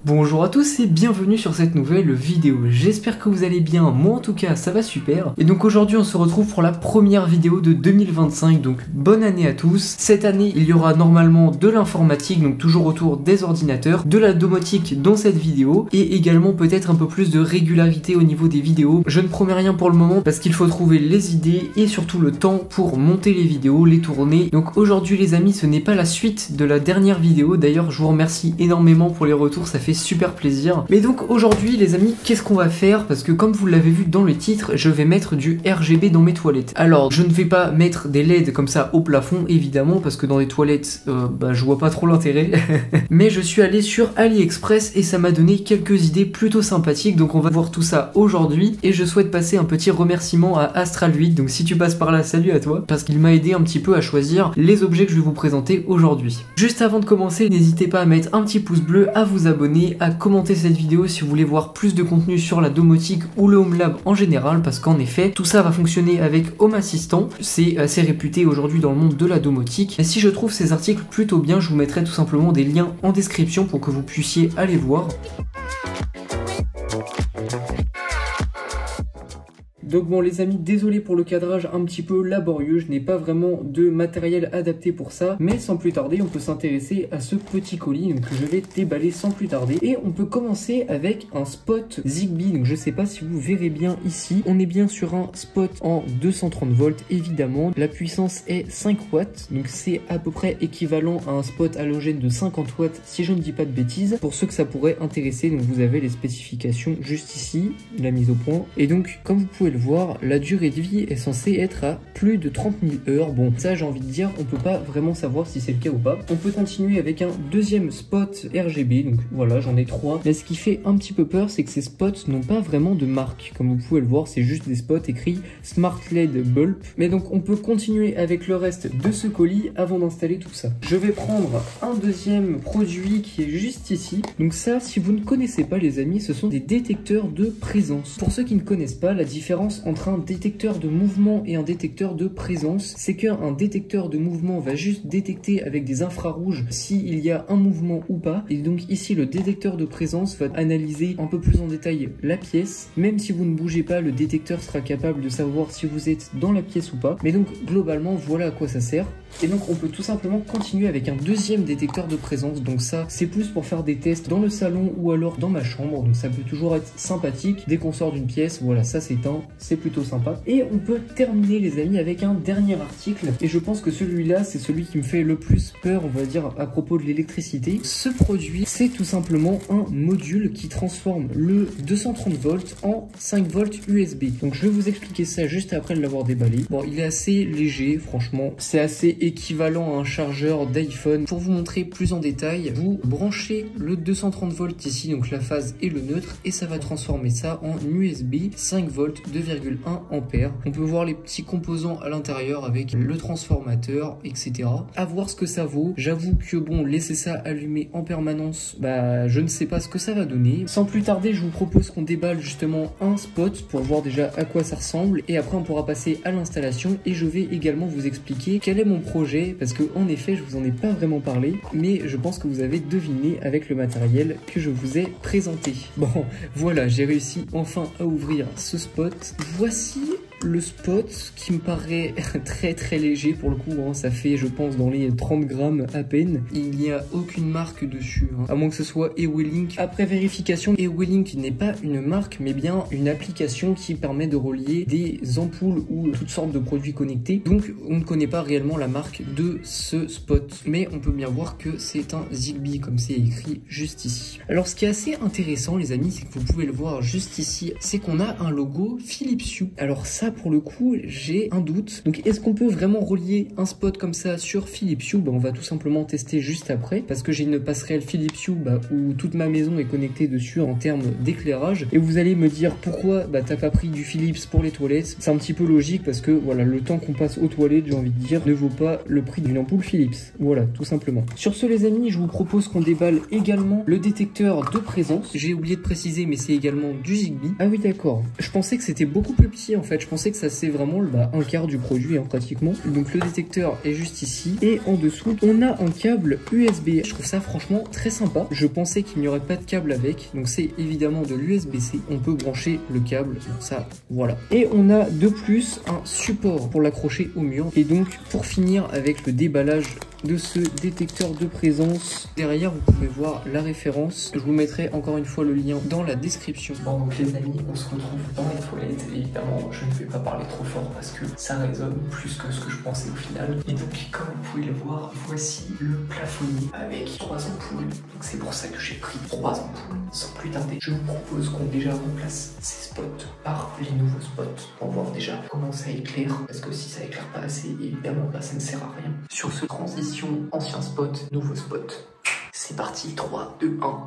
Bonjour à tous et bienvenue sur cette nouvelle vidéo, j'espère que vous allez bien, moi en tout cas ça va super. Et donc aujourd'hui on se retrouve pour la première vidéo de 2025, donc bonne année à tous. Cette année il y aura normalement de l'informatique, donc toujours autour des ordinateurs, de la domotique dans cette vidéo, et également peut-être un peu plus de régularité au niveau des vidéos. Je ne promets rien pour le moment parce qu'il faut trouver les idées et surtout le temps pour monter les vidéos, les tourner. Donc aujourd'hui les amis, ce n'est pas la suite de la dernière vidéo, d'ailleurs je vous remercie énormément pour les retours, ça fait super plaisir. Mais donc aujourd'hui les amis, qu'est-ce qu'on va faire? Parce que comme vous l'avez vu dans le titre, je vais mettre du RGB dans mes toilettes. Alors je ne vais pas mettre des LED comme ça au plafond évidemment, parce que dans les toilettes je vois pas trop l'intérêt. Mais je suis allé sur AliExpress et ça m'a donné quelques idées plutôt sympathiques, donc on va voir tout ça aujourd'hui. Et je souhaite passer un petit remerciement à Astral8, donc si tu passes par là, salut à toi, parce qu'il m'a aidé un petit peu à choisir les objets que je vais vous présenter aujourd'hui. Juste avant de commencer, n'hésitez pas à mettre un petit pouce bleu, à vous abonner, à commenter cette vidéo si vous voulez voir plus de contenu sur la domotique ou le Home Lab en général, parce qu'en effet tout ça va fonctionner avec Home Assistant, c'est assez réputé aujourd'hui dans le monde de la domotique. Et si je trouve ces articles plutôt bien, je vous mettrai tout simplement des liens en description pour que vous puissiez aller voir. Donc bon les amis, désolé pour le cadrage un petit peu laborieux, je n'ai pas vraiment de matériel adapté pour ça, mais sans plus tarder on peut s'intéresser à ce petit colis que je vais déballer sans plus tarder. Et on peut commencer avec un spot Zigbee, donc je sais pas si vous verrez bien ici, on est bien sur un spot en 230 volts évidemment, la puissance est 5 watts, donc c'est à peu près équivalent à un spot halogène de 50 watts si je ne dis pas de bêtises. Pour ceux que ça pourrait intéresser, donc vous avez les spécifications juste ici, la mise au point, et donc comme vous pouvez le voir, la durée de vie est censée être à plus de 30 000 heures. Bon, ça j'ai envie de dire, on peut pas vraiment savoir si c'est le cas ou pas. On peut continuer avec un deuxième spot RGB, donc voilà, j'en ai 3. Mais ce qui fait un petit peu peur, c'est que ces spots n'ont pas vraiment de marque. Comme vous pouvez le voir, c'est juste des spots écrits Smart LED Bulb. Mais donc on peut continuer avec le reste de ce colis avant d'installer tout ça. Je vais prendre un deuxième produit qui est juste ici. Donc ça, si vous ne connaissez pas les amis, ce sont des détecteurs de présence. Pour ceux qui ne connaissent pas, la différence entre un détecteur de mouvement et un détecteur de présence, c'est qu'un détecteur de mouvement va juste détecter avec des infrarouges s'il y a un mouvement ou pas, et donc ici le détecteur de présence va analyser un peu plus en détail la pièce. Même si vous ne bougez pas, le détecteur sera capable de savoir si vous êtes dans la pièce ou pas, mais donc globalement voilà à quoi ça sert. Et donc on peut tout simplement continuer avec un deuxième détecteur de présence, donc ça c'est plus pour faire des tests dans le salon ou alors dans ma chambre, donc ça peut toujours être sympathique dès qu'on sort d'une pièce. Voilà, ça c'est plutôt sympa. Et on peut terminer les amis avec un dernier article, et je pense que celui-là c'est celui qui me fait le plus peur, on va dire, à propos de l'électricité. Ce produit, c'est tout simplement un module qui transforme le 230 volts en 5 volts USB. Donc je vais vous expliquer ça juste après l'avoir déballé. Bon, il est assez léger, franchement, c'est assez équivalent à un chargeur d'iPhone. Pour vous montrer plus en détail, vous branchez le 230 volts ici, donc la phase et le neutre, et ça va transformer ça en USB 5 volts 2,1 ampères. On peut voir les petits composants à l'intérieur avec le transformateur, etc. À voir ce que ça vaut. J'avoue que bon, laisser ça allumé en permanence, je ne sais pas ce que ça va donner. Sans plus tarder, je vous propose qu'on déballe justement un spot pour voir déjà à quoi ça ressemble, et après on pourra passer à l'installation, et je vais également vous expliquer quel est mon projet, parce que en effet je vous en ai pas vraiment parlé, mais je pense que vous avez deviné avec le matériel que je vous ai présenté. Bon voilà, j'ai réussi enfin à ouvrir ce spot. Voici le spot qui me paraît très léger pour le coup, hein. Ça fait je pense dans les 30 grammes à peine. Il n'y a aucune marque dessus, hein. À moins que ce soit Ewelink. Après vérification, Ewelink n'est pas une marque mais bien une application qui permet de relier des ampoules ou toutes sortes de produits connectés. Donc on ne connaît pas réellement la marque de ce spot, mais on peut bien voir que c'est un Zigbee comme c'est écrit juste ici. Alors ce qui est assez intéressant les amis, c'est que vous pouvez le voir juste ici, c'est qu'on a un logo Philips Hue. Alors ça pour le coup j'ai un doute. Donc est-ce qu'on peut vraiment relier un spot comme ça sur Philips Hue? On va tout simplement tester juste après, parce que j'ai une passerelle Philips Hue où toute ma maison est connectée dessus en termes d'éclairage. Et vous allez me dire pourquoi t'as pas pris du Philips pour les toilettes. C'est un petit peu logique parce que voilà, le temps qu'on passe aux toilettes, j'ai envie de dire, ne vaut pas le prix d'une ampoule Philips. Voilà, tout simplement. Sur ce les amis, je vous propose qu'on déballe également le détecteur de présence. J'ai oublié de préciser, mais c'est également du Zigbee. Ah oui d'accord, je pensais que c'était beaucoup plus petit en fait. Je pensais pensez que ça c'est vraiment un quart du produit pratiquement. Donc le détecteur est juste ici et en dessous on a un câble USB. Je trouve ça franchement très sympa. Je pensais qu'il n'y aurait pas de câble avec, donc c'est évidemment de l'USB-C. On peut brancher le câble, donc ça voilà. Et on a de plus un support pour l'accrocher au mur. Et donc pour finir avec le déballage de ce détecteur de présence, derrière vous pouvez voir la référence. Je vous mettrai encore une fois le lien dans la description. Bon donc les amis, on se retrouve dans les toilettes. Évidemment je ne vais pas parler trop fort parce que ça résonne plus que ce que je pensais au final. Et donc comme vous pouvez le voir, voici le plafonnier avec 3 ampoules. Donc c'est pour ça que j'ai pris 3 ampoules. Sans plus tarder, je vous propose qu'on déjà remplace ces spots par les nouveaux spots pour voir déjà comment ça éclaire. Parce que si ça éclaire pas assez, évidemment ça ne sert à rien. Sur ce transition ancien spot, nouveau spot. C'est parti, 3, 2, 1.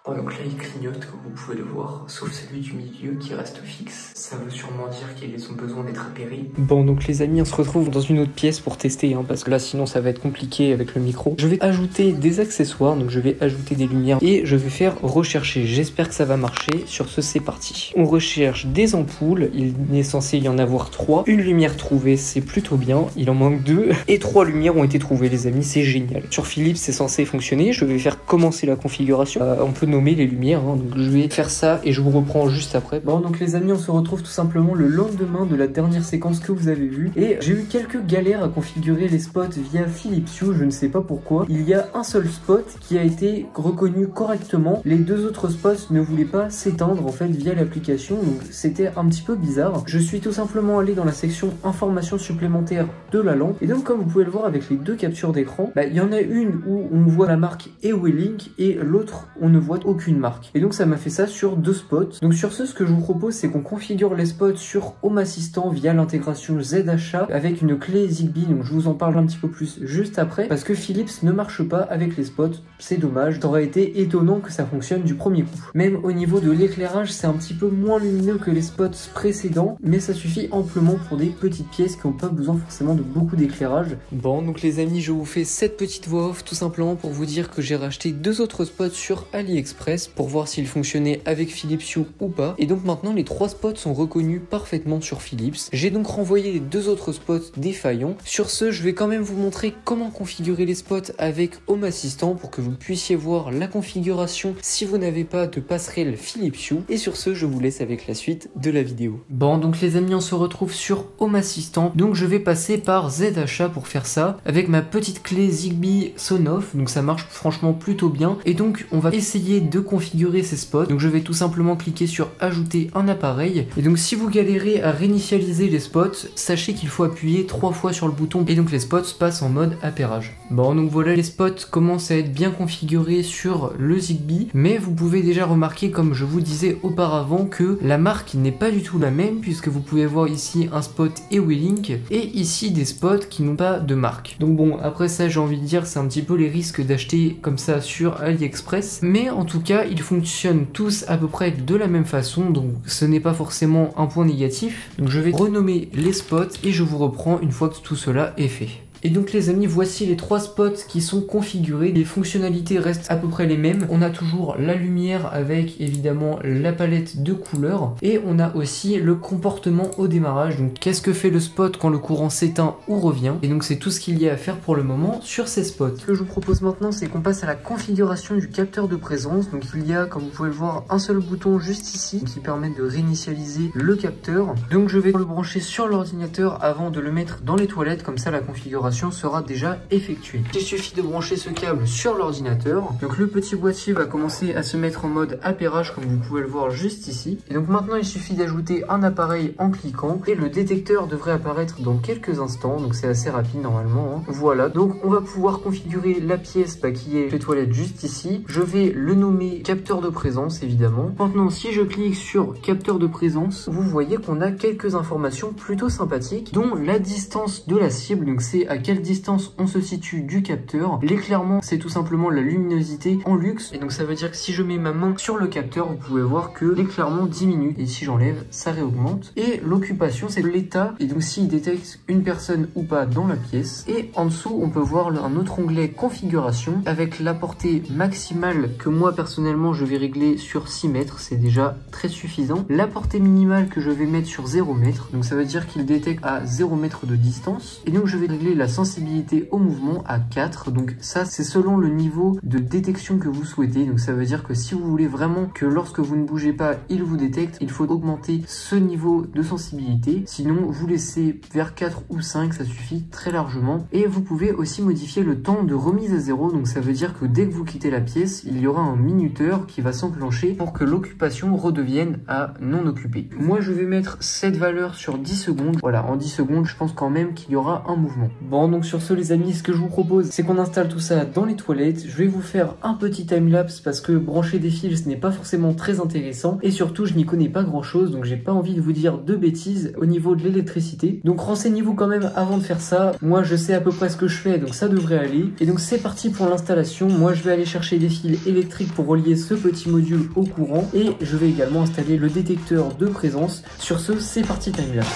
Bon, donc là il clignote comme vous pouvez le voir, sauf celui du milieu qui reste fixe. Ça veut sûrement dire qu'ils ont besoin d'être appairés. Bon donc les amis, on se retrouve dans une autre pièce pour tester parce que là sinon ça va être compliqué avec le micro. Je vais ajouter des accessoires, donc je vais ajouter des lumières et je vais faire rechercher. J'espère que ça va marcher. Sur ce c'est parti. On recherche des ampoules, il est censé y en avoir 3. Une lumière trouvée, c'est plutôt bien, il en manque 2. Et 3 lumières ont été trouvées les amis, c'est génial. Sur Philips c'est censé fonctionner, je vais faire commencer la configuration. On peut nommer les lumières, donc je vais faire ça et je vous reprends juste après. Bon donc les amis, on se retrouve tout simplement le lendemain de la dernière séquence que vous avez vue et j'ai eu quelques galères à configurer les spots via Philips Hue, je ne sais pas pourquoi. Il y a un seul spot qui a été reconnu correctement, les 2 autres spots ne voulaient pas s'éteindre en fait via l'application, donc c'était un petit peu bizarre. Je suis tout simplement allé dans la section informations supplémentaires de la lampe et donc comme vous pouvez le voir avec les 2 captures d'écran, il y en a une où on voit la marque Ewelink et l'autre on ne voit aucune marque. Et donc ça m'a fait ça sur 2 spots. Donc sur ce que je vous propose, c'est qu'on configure les spots sur Home Assistant via l'intégration ZHA avec une clé Zigbee. Donc je vous en parle un petit peu plus juste après parce que Philips ne marche pas avec les spots. C'est dommage. Ça aurait été étonnant que ça fonctionne du premier coup. Même au niveau de l'éclairage, c'est un petit peu moins lumineux que les spots précédents, mais ça suffit amplement pour des petites pièces qui n'ont pas besoin forcément de beaucoup d'éclairage. Bon, donc les amis, je vous fais cette petite voix off tout simplement pour vous dire que j'ai racheté 2 autres spots sur AliExpress pour voir s'ils fonctionnaient avec Philips Hue ou pas. Et donc maintenant les 3 spots sont reconnus parfaitement sur Philips. J'ai donc renvoyé les 2 autres spots défaillants. Sur ce, je vais quand même vous montrer comment configurer les spots avec Home Assistant pour que vous puissiez voir la configuration si vous n'avez pas de passerelle Philips Hue. Et sur ce, je vous laisse avec la suite de la vidéo. Bon, donc les amis, on se retrouve sur Home Assistant. Donc je vais passer par ZHA pour faire ça avec ma petite clé Zigbee Sonoff. Donc ça marche franchement plutôt bien. Et donc on va essayer de configurer ces spots. Donc je vais tout simplement cliquer sur ajouter un appareil. Et donc si vous galérez à réinitialiser les spots, sachez qu'il faut appuyer 3 fois sur le bouton et donc les spots passent en mode appairage. Bon, donc voilà, les spots commencent à être bien configurés sur le Zigbee, mais vous pouvez déjà remarquer, comme je vous disais auparavant, que la marque n'est pas du tout la même puisque vous pouvez voir ici un spot Ewelink et ici des spots qui n'ont pas de marque. Donc bon, après ça, j'ai envie de dire, c'est un petit peu les risques d'acheter comme ça sur AliExpress, mais en tout cas, ils fonctionnent tous à peu près de la même façon, donc ce n'est pas forcément un point négatif. Donc je vais renommer les spots et je vous reprends une fois que tout cela est fait. Et donc les amis, voici les 3 spots qui sont configurés. Les fonctionnalités restent à peu près les mêmes. On a toujours la lumière avec évidemment la palette de couleurs. Et on a aussi le comportement au démarrage. Donc qu'est-ce que fait le spot quand le courant s'éteint ou revient. Et donc c'est tout ce qu'il y a à faire pour le moment sur ces spots. Ce que je vous propose maintenant, c'est qu'on passe à la configuration du capteur de présence. Donc il y a, comme vous pouvez le voir, un seul bouton juste ici qui permet de réinitialiser le capteur. Donc je vais le brancher sur l'ordinateur avant de le mettre dans les toilettes. Comme ça la configuration sera déjà effectuée. Il suffit de brancher ce câble sur l'ordinateur. Donc le petit boîtier va commencer à se mettre en mode appairage comme vous pouvez le voir juste ici. Et donc maintenant il suffit d'ajouter un appareil en cliquant et le détecteur devrait apparaître dans quelques instants. Donc c'est assez rapide normalement. Voilà, donc on va pouvoir configurer la pièce qui est les toilettes juste ici. Je vais le nommer capteur de présence évidemment. Maintenant si je clique sur capteur de présence, vous voyez qu'on a quelques informations plutôt sympathiques dont la distance de la cible. Donc c'est à quelle distance on se situe du capteur. L'éclairement, c'est tout simplement la luminosité en luxe. Et donc ça veut dire que si je mets ma main sur le capteur, vous pouvez voir que l'éclairement diminue. Et si j'enlève, ça réaugmente. Et l'occupation, c'est l'état. Et donc s'il détecte une personne ou pas dans la pièce. Et en dessous, on peut voir un autre onglet configuration avec la portée maximale que moi personnellement je vais régler sur 6 mètres. C'est déjà très suffisant. La portée minimale que je vais mettre sur 0 mètres. Donc ça veut dire qu'il détecte à 0 mètre de distance. Et donc je vais régler la sensibilité au mouvement à 4. Donc ça c'est selon le niveau de détection que vous souhaitez. Donc ça veut dire que si vous voulez vraiment que lorsque vous ne bougez pas, il vous détecte, il faut augmenter ce niveau de sensibilité. Sinon vous laissez vers 4 ou 5, ça suffit très largement. Et vous pouvez aussi modifier le temps de remise à 0. Donc ça veut dire que dès que vous quittez la pièce, il y aura un minuteur qui va s'enclencher pour que l'occupation redevienne à non occupée. Moi je vais mettre cette valeur sur 10 secondes. Voilà, en 10 secondes, je pense quand même qu'il y aura un mouvement. Bon, donc sur ce les amis, ce que je vous propose, c'est qu'on installe tout ça dans les toilettes. Je vais vous faire un petit timelapse parce que brancher des fils, ce n'est pas forcément très intéressant. Et surtout, je n'y connais pas grand chose, donc j'ai pas envie de vous dire de bêtises au niveau de l'électricité. Donc renseignez-vous quand même avant de faire ça. Moi, je sais à peu près ce que je fais, donc ça devrait aller. Et donc c'est parti pour l'installation. Moi, je vais aller chercher des fils électriques pour relier ce petit module au courant. Et je vais également installer le détecteur de présence. Sur ce, c'est parti timelapse.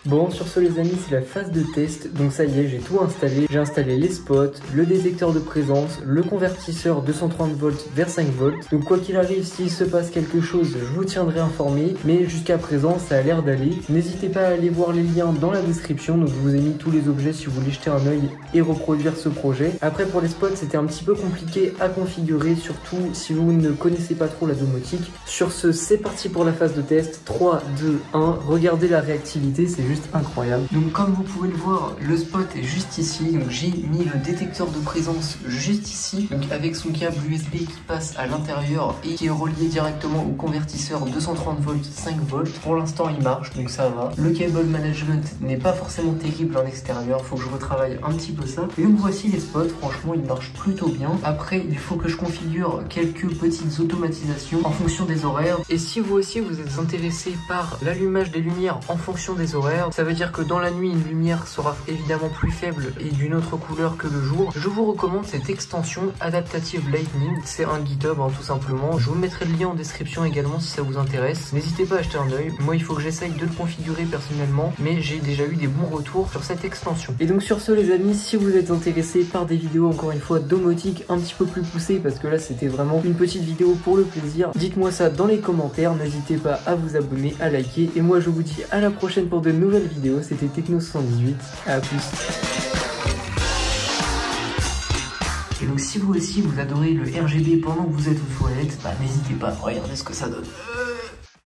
Bon, sur ce les amis, c'est la phase de test, donc ça y est, j'ai tout installé. J'ai installé les spots, le détecteur de présence, le convertisseur 230 volts vers 5 volts. Donc quoi qu'il arrive, s'il se passe quelque chose, je vous tiendrai informé. Mais jusqu'à présent, ça a l'air d'aller. N'hésitez pas à aller voir les liens dans la description. Donc je vous ai mis tous les objets si vous voulez jeter un œil et reproduire ce projet. Après pour les spots, c'était un petit peu compliqué à configurer, surtout si vous ne connaissez pas trop la domotique. Sur ce, c'est parti pour la phase de test. 3, 2, 1, regardez la réactivité, c'est juste incroyable. Donc comme vous pouvez le voir, le spot est juste ici. Donc j'ai mis le détecteur de présence juste ici, donc avec son câble USB qui passe à l'intérieur et qui est relié directement au convertisseur 230 volts 5 volts. Pour l'instant il marche, donc ça va. Le cable management n'est pas forcément terrible en extérieur, faut que je retravaille un petit peu ça. Et donc voici les spots, franchement ils marchent plutôt bien. Après il faut que je configure quelques petites automatisations en fonction des horaires. Et si vous aussi vous êtes intéressé par l'allumage des lumières en fonction des horaires, ça veut dire que dans la nuit une lumière sera évidemment plus faible et d'une autre couleur que le jour. Je vous recommande cette extension Adaptative Lightning, c'est un GitHub tout simplement. Je vous mettrai le lien en description également si ça vous intéresse. N'hésitez pas à jeter un œil. Moi il faut que j'essaye de le configurer personnellement, mais j'ai déjà eu des bons retours sur cette extension. Et donc sur ce les amis, si vous êtes intéressés par des vidéos encore une fois domotique un petit peu plus poussées, parce que là c'était vraiment une petite vidéo pour le plaisir, dites-moi ça dans les commentaires. N'hésitez pas à vous abonner, à liker, et moi je vous dis à la prochaine pour de nouvelles vidéos. C'était Techno78, à plus. Et donc si vous aussi vous adorez le RGB pendant que vous êtes aux toilettes, bah n'hésitez pas, regardez ce que ça donne.